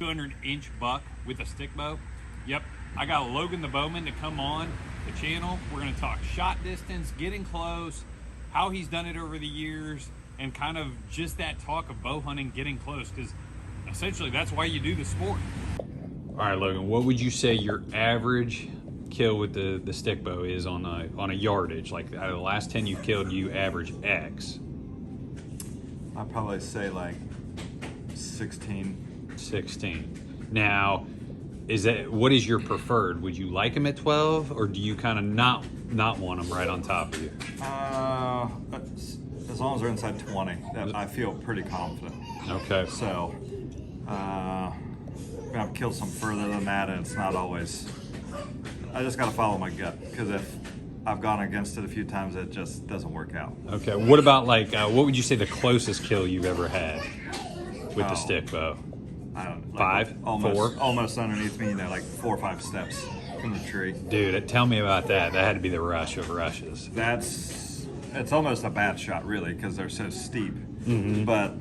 200-inch buck with a stick bow. Yep, I got Logan the Bowman to come on the channel. We're going to talk shot distance, getting close, how he's done it over the years, and kind of just that talk of bow hunting, getting close, because essentially that's why you do the sport. All right, Logan, what would you say your average kill with the stick bow is on a yardage? Like out of the last 10 you've killed, you average X. I'd probably say like 16. Now, what is your preferred? Would you like them at 12, or do you kind of not want them right on top of you? As long as they're inside 20, I feel pretty confident. Okay. So, I've killed some further than that, and it's not always. I just got to follow my gut, because if I've gone against it a few times, it just doesn't work out. Okay. What about like what would you say the closest kill you've ever had with the stick bow? I don't know, 5, 4, almost underneath me, like 4 or 5 steps from the tree. Dude, tell me about that. That had to be the rush of rushes. It's almost a bad shot, really, because they're so steep. Mm-hmm. But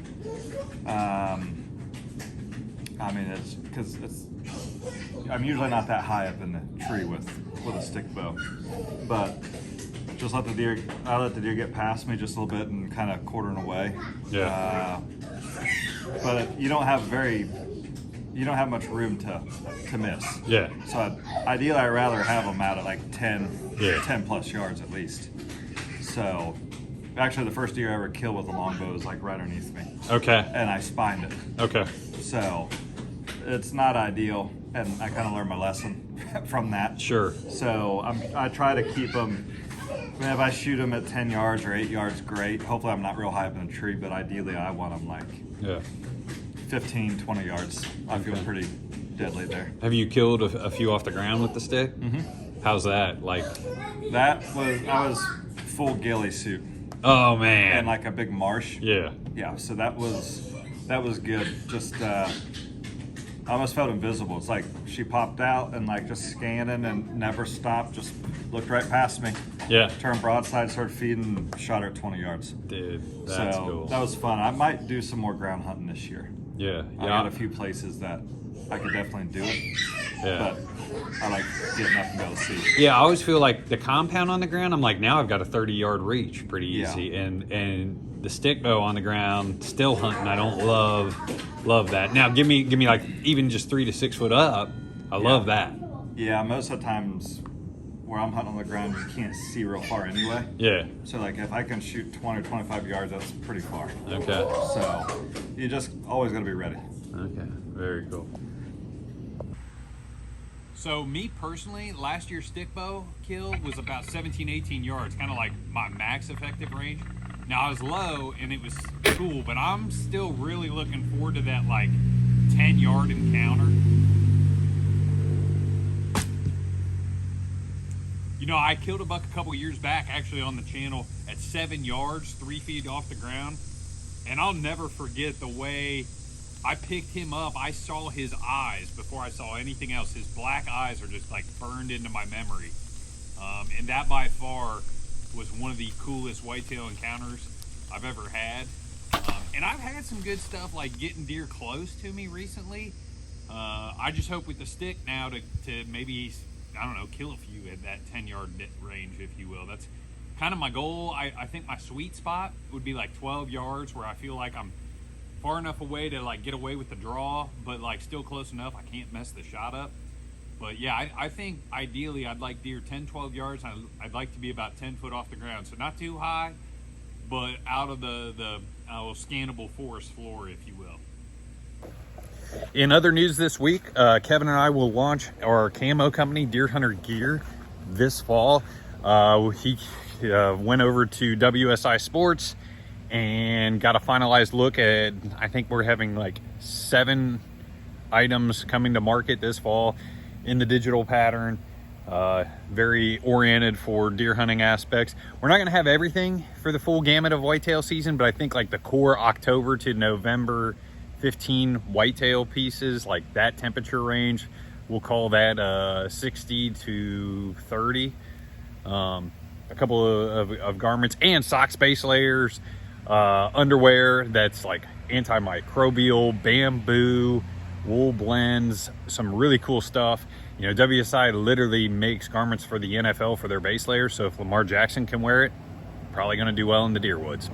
I mean, it's because I'm usually not that high up in the tree with a stick bow, but just I let the deer get past me just a little bit and kind of quartering away. Yeah. But you don't have much room to miss. Yeah. So ideally, I'd rather have them out at like 10 plus yards at least. So actually, the first deer I ever killed with a longbow was like right underneath me. Okay. And I spined it. Okay. So it's not ideal, and I kind of learned my lesson from that. Sure. So I try to keep them. I mean, if I shoot them at 10 yards or 8 yards, great. Hopefully, I'm not real high up in the tree, but ideally, I want them like 15, 20 yards. I feel pretty deadly there. Have you killed a few off the ground with the stick? Mm-hmm. How's that? Like, I was full ghillie suit. Oh man. And like a big marsh. Yeah. Yeah. So that was good. Just I almost felt invisible. It's like she popped out and like just scanning and never stopped. Just looked right past me. Yeah. Turned broadside, started feeding, shot her at 20 yards. Dude, that's cool. That was fun. I might do some more ground hunting this year. Yeah. I got a few places that I could definitely do it. Yeah. But I like getting up and be able to see. Yeah, I always feel like the compound on the ground, I'm like, now I've got a 30-yard reach pretty easy. Yeah. And the stick bow on the ground, still hunting, I don't love that. Now give me like even just 3 to 6 foot up. I love that. Yeah, most of the times where I'm hunting on the ground, you can't see real far anyway. Yeah. So like if I can shoot 20 or 25 yards, that's pretty far. Okay. So you just always got to be ready. Okay, very cool. So me personally, last year's stick bow kill was about 17, 18 yards, kind of like my max effective range. Now I was low and it was cool, but I'm still really looking forward to that like 10-yard encounter. You know, I killed a buck a couple years back actually on the channel at 7 yards, 3 feet off the ground. And I'll never forget the way I picked him up. I saw his eyes before I saw anything else. His black eyes are just like burned into my memory. And that by far was one of the coolest whitetail encounters I've ever had. And I've had some good stuff like getting deer close to me recently. I just hope with the stick now to maybe, I don't know, kill a few at that 10-yard range, if you will. That's kind of my goal. I think my sweet spot would be like 12 yards where I feel like I'm far enough away to like get away with the draw, but like still close enough I can't mess the shot up. But yeah, I think ideally I'd like deer 10, 12 yards. I'd like to be about 10 foot off the ground. So not too high, but out of the scannable forest floor, if you will. In other news this week, Kevin and I will launch our camo company, Deer Hunter Gear, this fall. He went over to WSI Sports and got a finalized look at, I think we're having like 7 items coming to market this fall in the digital pattern, very oriented for deer hunting aspects. We're not going to have everything for the full gamut of whitetail season, but I think like the core October to November 15 whitetail pieces, like that temperature range, we'll call that 60 to 30. A couple of garments and sock space layers, underwear that's like antimicrobial, bamboo, wool blends, some really cool stuff. You know, WSI literally makes garments for the NFL for their base layers. So if Lamar Jackson can wear it, probably going to do well in the deer woods.